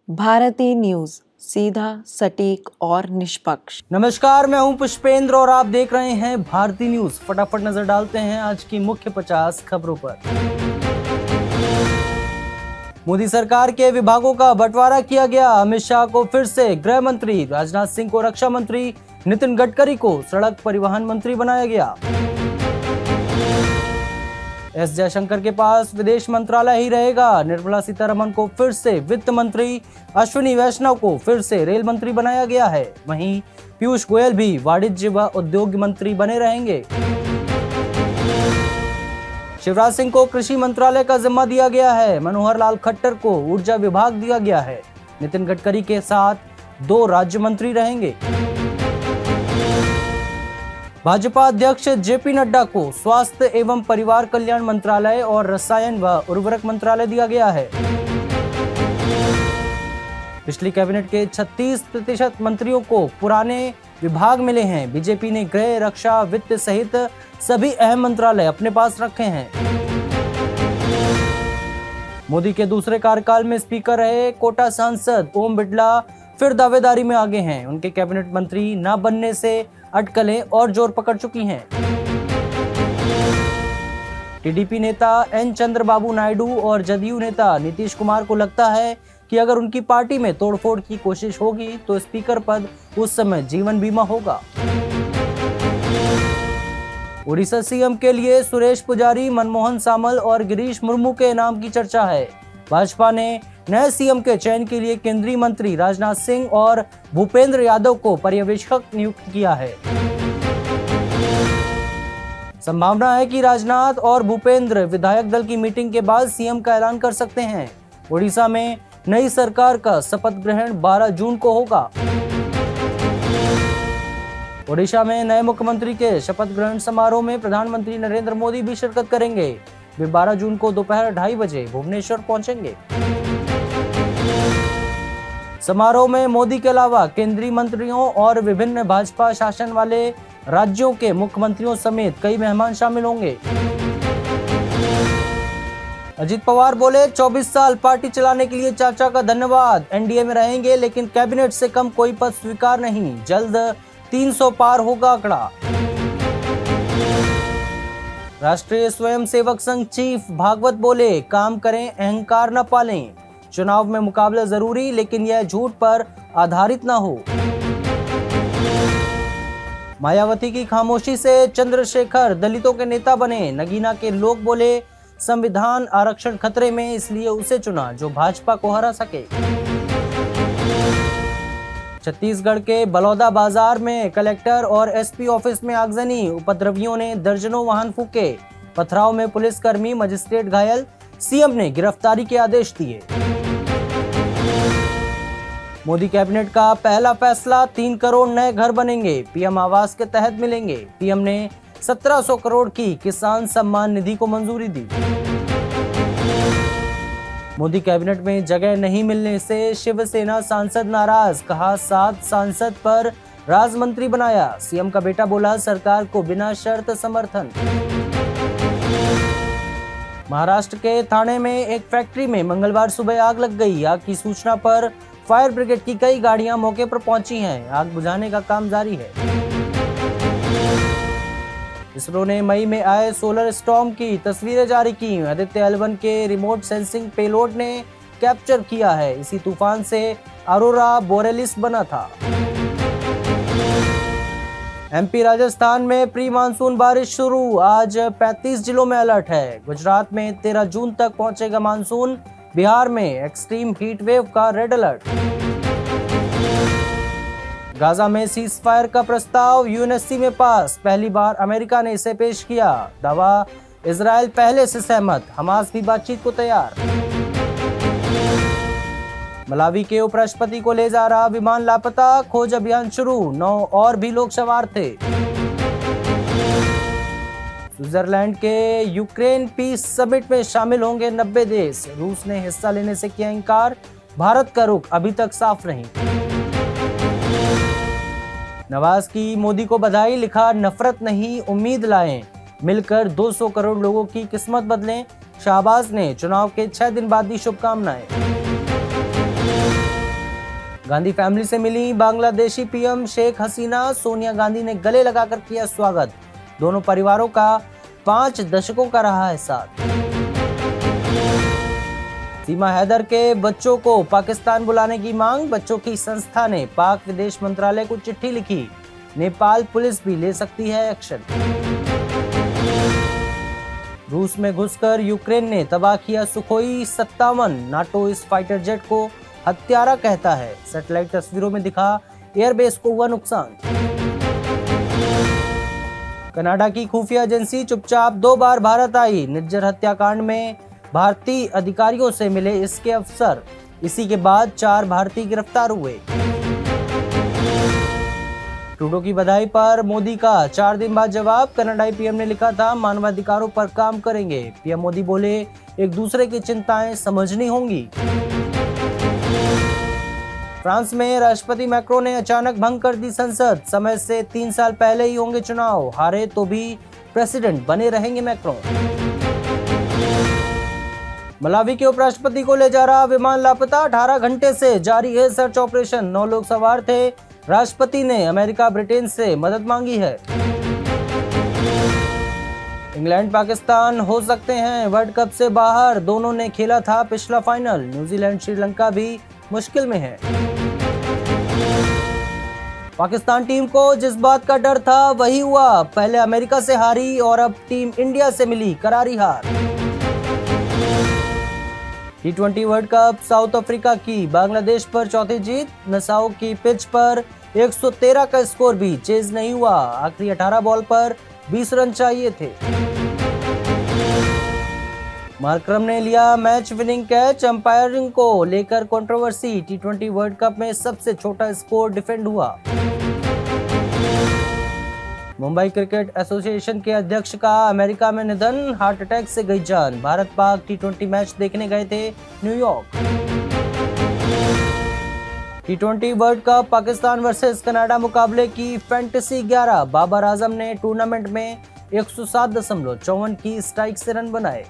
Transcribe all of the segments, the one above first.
Bharti news, सीधा, सटीक और निष्पक्ष। नमस्कार, मैं हूं पुष्पेंद्र और आप देख रहे हैं भारती न्यूज। फटाफट नजर डालते हैं आज की मुख्य 50 खबरों पर। मोदी सरकार के विभागों का बंटवारा किया गया। अमित शाह को फिर से गृह मंत्री, राजनाथ सिंह को रक्षा मंत्री, नितिन गडकरी को सड़क परिवहन मंत्री बनाया गया। एस जयशंकर के पास विदेश मंत्रालय ही रहेगा। निर्मला सीतारमण को फिर से वित्त मंत्री, अश्विनी वैष्णव को फिर से रेल मंत्री बनाया गया है। वहीं पीयूष गोयल भी वाणिज्य व उद्योग मंत्री बने रहेंगे। शिवराज सिंह को कृषि मंत्रालय का जिम्मा दिया गया है। मनोहर लाल खट्टर को ऊर्जा विभाग दिया गया है। नितिन गडकरी के साथ 2 राज्य मंत्री रहेंगे। भाजपा अध्यक्ष जेपी नड्डा को स्वास्थ्य एवं परिवार कल्याण मंत्रालय और रसायन व उर्वरक मंत्रालय दिया गया है। पिछली कैबिनेट के 36% मंत्रियों को पुराने विभाग मिले हैं। बीजेपी ने गृह, रक्षा, वित्त सहित सभी अहम मंत्रालय अपने पास रखे हैं। मोदी के दूसरे कार्यकाल में स्पीकर रहे कोटा सांसद ओम बिड़ला फिर दावेदारी में आगे हैं। उनके कैबिनेट मंत्री न बनने से अटकलें और जोर पकड़ चुकी हैं। टीडीपी नेता एन चंद्रबाबू नायडू और जदयू नेता नीतीश कुमार को लगता है कि अगर उनकी पार्टी में तोड़फोड़ की कोशिश होगी तो स्पीकर पद उस समय जीवन बीमा होगा। उड़ीसा सीएम के लिए सुरेश पुजारी, मनमोहन सामल और गिरीश मुर्मू के नाम की चर्चा है। भाजपा ने नए सीएम के चयन के लिए केंद्रीय मंत्री राजनाथ सिंह और भूपेंद्र यादव को पर्यवेक्षक नियुक्त किया है। संभावना है कि राजनाथ और भूपेंद्र विधायक दल की मीटिंग के बाद सीएम का ऐलान कर सकते हैं। ओडिशा में नई सरकार का शपथ ग्रहण 12 जून को होगा। ओडिशा में नए मुख्यमंत्री के शपथ ग्रहण समारोह में प्रधानमंत्री नरेंद्र मोदी भी शिरकत करेंगे। वे 12 जून को दोपहर 2:30 बजे भुवनेश्वर पहुंचेंगे। समारोह में मोदी के अलावा केंद्रीय मंत्रियों और विभिन्न भाजपा शासन वाले राज्यों के मुख्यमंत्रियों समेत कई मेहमान शामिल होंगे। अजित पवार बोले, 24 साल पार्टी चलाने के लिए चाचा का धन्यवाद। एनडीए में रहेंगे लेकिन कैबिनेट से कम कोई पद स्वीकार नहीं। जल्द 300 पार होगा आंकड़ा। राष्ट्रीय स्वयंसेवक संघ चीफ भागवत बोले, काम करें, अहंकार न पालें। चुनाव में मुकाबला जरूरी, लेकिन यह झूठ पर आधारित न हो। मायावती की खामोशी से चंद्रशेखर दलितों के नेता बने। नगीना के लोग बोले, संविधान आरक्षण खतरे में, इसलिए उसे चुना जो भाजपा को हरा सके। छत्तीसगढ़ के बलौदा बाजार में कलेक्टर और एसपी ऑफिस में आगजनी। उपद्रवियों ने दर्जनों वाहन फूके। पथराव में पुलिसकर्मी, मजिस्ट्रेट घायल। सीएम ने गिरफ्तारी के आदेश दिए। मोदी कैबिनेट का पहला फैसला, 3 करोड़ नए घर बनेंगे, पीएम आवास के तहत मिलेंगे। पीएम ने 1700 करोड़ की किसान सम्मान निधि को मंजूरी दी। मोदी कैबिनेट में जगह नहीं मिलने से शिवसेना सांसद नाराज। कहा, 7 सांसद पर राजमंत्री बनाया। सीएम का बेटा बोला, सरकार को बिना शर्त समर्थन। महाराष्ट्र के ठाणे में एक फैक्ट्री में मंगलवार सुबह आग लग गई। आग की सूचना पर फायर ब्रिगेड की कई गाड़ियां मौके पर पहुंची हैं। आग बुझाने का काम जारी है। इसरो ने मई में आए सोलर स्टॉर्म की तस्वीरें जारी की। आदित्य L1 के रिमोट सेंसिंग पेलोड ने कैप्चर किया है। इसी तूफान से अरोरा बोरेलिस बना था। एमपी राजस्थान में प्री मानसून बारिश शुरू। आज 35 जिलों में अलर्ट है। गुजरात में 13 जून तक पहुंचेगा मानसून। बिहार में एक्सट्रीम हीट वेव का रेड अलर्ट। गाजा में सीज फायर का प्रस्ताव यूएनएससी में पास। पहली बार अमेरिका ने इसे पेश किया। दावा, इजराइल पहले से सहमत। हमास भी बातचीत को तैयार। मलावी के उपराष्ट्रपति को ले जा रहा विमान लापता। खोज अभियान शुरू। 9 और भी लोग सवार थे। स्विट्जरलैंड के यूक्रेन पीस समिट में शामिल होंगे 90 देश। रूस ने हिस्सा लेने से किया इनकार। भारत का रुख अभी तक साफ नहीं। नवाज की मोदी को बधाई। लिखा, नफरत नहीं, उम्मीद लाएं। मिलकर 200 करोड़ लोगों की किस्मत बदलें। शाहबाज ने चुनाव के 6 दिन बाद दी शुभकामनाएं। गांधी फैमिली से मिली बांग्लादेशी पीएम शेख हसीना, सोनिया गांधी ने गले लगाकर किया स्वागत। दोनों परिवारों का 5 दशकों का रहा है साथ। सीमा हैदर के बच्चों को पाकिस्तान बुलाने की मांग, बच्चों की संस्था ने पाक विदेश मंत्रालय को चिट्ठी लिखी। नेपाल पुलिस भी ले सकती है एक्शन। रूस में घुसकर यूक्रेन ने तबाह किया सुखोई 57, नाटो इस फाइटर जेट को हत्यारा कहता है। सैटेलाइट तस्वीरों में दिखा एयरबेस को हुआ नुकसान। कनाडा की खुफिया एजेंसी चुपचाप 2 बार भारत आई। निज्जर हत्याकांड में भारतीय अधिकारियों से मिले इसके अफसर। इसी के बाद 4 भारतीय गिरफ्तार हुए। ट्रूडो की बधाई पर मोदी का 4 दिन बाद जवाब। कनाडाई पीएम ने लिखा था मानवाधिकारों पर काम करेंगे। पीएम मोदी बोले एक दूसरे की चिंताएं समझनी होंगी। फ्रांस में राष्ट्रपति मैक्रों ने अचानक भंग कर दी संसद। समय से 3 साल पहले ही होंगे चुनाव, हारे तो भी प्रेसिडेंट बने रहेंगे मैक्रों। मलावी के उपराष्ट्रपति को ले जा रहा विमान लापता, 18 घंटे से जारी है सर्च ऑपरेशन। 9 लोग सवार थे। राष्ट्रपति ने अमेरिका ब्रिटेन से मदद मांगी है। इंग्लैंड पाकिस्तान हो सकते हैं वर्ल्ड कप से बाहर। दोनों ने खेला था पिछला फाइनल। न्यूजीलैंड श्रीलंका भी मुश्किल में है। पाकिस्तान टीम को जिस बात का डर था वही हुआ। पहले अमेरिका से हारी और अब टीम इंडिया से मिली करारी हार। T20 world cup south Africa की बांग्लादेश पर चौथी जीत। नसाओ की पिच पर 113 का स्कोर भी चेज नहीं हुआ। आखिरी 18 बॉल पर 20 रन चाहिए थे। मार्करम ने लिया मैच विनिंग कैच। अंपायरिंग को लेकर कंट्रोवर्सी। T20 वर्ल्ड कप में सबसे छोटा स्कोर डिफेंड हुआ। मुंबई क्रिकेट एसोसिएशन के अध्यक्ष का अमेरिका में निधन, हार्ट अटैक से गई जान। भारत पाक T20 मैच देखने गए थे New York. T20 world cup Pakistan versus Canada मुकाबले की फैंटेसी 11। बाबर आजम ने टूर्नामेंट में 107.54 की स्ट्राइक से रन बनाए।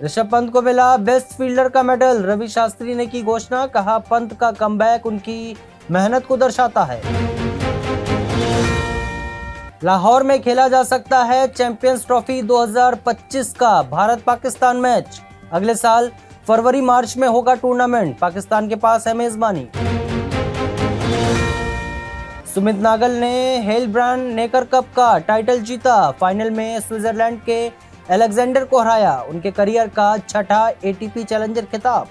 ऋषभ पंत को मिला बेस्ट फील्डर का मेडल। रवि शास्त्री ने की घोषणा, कहा पंत का कमबैक उनकी मेहनत को दर्शाता है। लाहौर में खेला जा सकता है चैंपियंस ट्रॉफी 2025 का भारत पाकिस्तान मैच। अगले साल फरवरी मार्च में होगा टूर्नामेंट। पाकिस्तान के पास है मेजबानी। सुमित नागल ने हेलब्रांड नेकर कप का टाइटल जीता। फाइनल में स्विट्जरलैंड के अलेक्जेंडर को हराया। उनके करियर का 6ठा एटीपी चैलेंजर खिताब।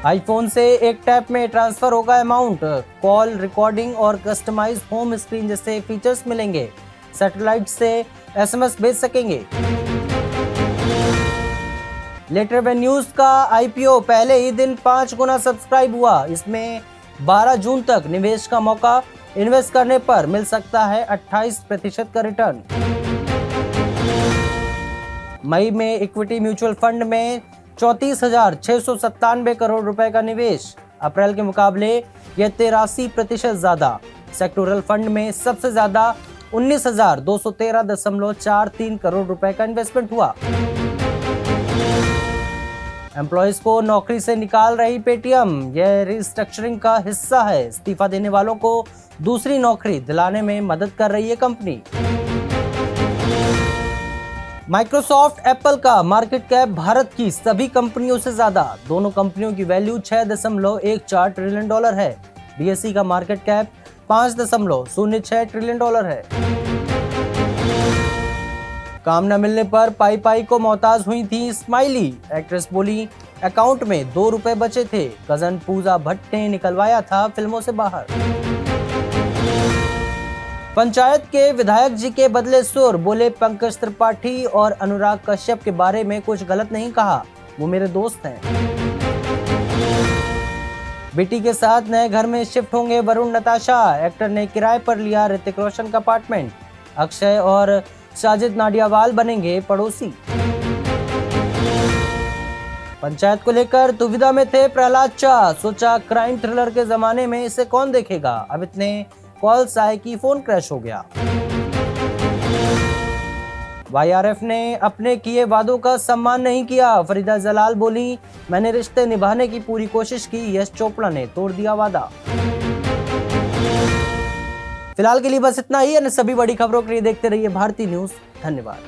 आईफोन से एक टैप में ट्रांसफर होगा अमाउंट। कॉल रिकॉर्डिंग और कस्टमाइज होम स्क्रीन जैसे फीचर्स मिलेंगे। सैटेलाइट से एसएमएस भेज सकेंगे। लेटर वे न्यूज का आईपीओ पहले ही दिन 5 गुना सब्सक्राइब हुआ। इसमें 12 जून तक निवेश का मौका। इन्वेस्ट करने पर मिल सकता है 28% का रिटर्न। मई में इक्विटी म्यूचुअल फंड में 34,697 करोड़ रुपए का निवेश। अप्रैल के मुकाबले यह 83% ज्यादा। सेक्टोरल फंड में सबसे ज्यादा 19,213.43 करोड़ रुपए का इन्वेस्टमेंट हुआ। एम्प्लॉयज को नौकरी से निकाल रही पेटीएम, यह रिस्ट्रक्चरिंग का हिस्सा है। इस्तीफा देने वालों को दूसरी नौकरी दिलाने में मदद कर रही है कंपनी। माइक्रोसॉफ्ट एप्पल का मार्केट कैप भारत की सभी कंपनियों से ज्यादा। दोनों कंपनियों की वैल्यू $6.14 ट्रिलियन है। बीएसई का मार्केट कैप $5.06 ट्रिलियन है। काम न मिलने पर पाई पाई को मोहताज हुई थी स्माइली। एक्ट्रेस बोली अकाउंट में 2 रुपए बचे थे। कजन पूजा भट्ट ने निकलवाया था फिल्मों से बाहर। पंचायत के विधायक जी के बदले सुर, बोले पंकज त्रिपाठी और अनुराग कश्यप के बारे में कुछ गलत नहीं कहा, वो मेरे दोस्त हैं। बेटी के साथ नए घर में शिफ्ट होंगे वरुण नताशा। एक्टर ने किराए पर लिया ऋतिक रोशन का अपार्टमेंट। अक्षय और साजिद नाडियावाल बनेंगे पड़ोसी। पंचायत को लेकर दुविधा में थे प्रहलाद चा। सोचा क्राइम थ्रिलर के जमाने में इसे कौन देखेगा। अब इतने कॉल्स आए कि फोन क्रैश हो गया। YRF ने अपने किए वादों का सम्मान नहीं किया। फरीदा जलाल बोली, मैंने रिश्ते निभाने की पूरी कोशिश की, यश चोपड़ा ने तोड़ दिया वादा। फिलहाल के लिए बस इतना ही। अन्य सभी बड़ी खबरों के लिए देखते रहिए भारती न्यूज। धन्यवाद।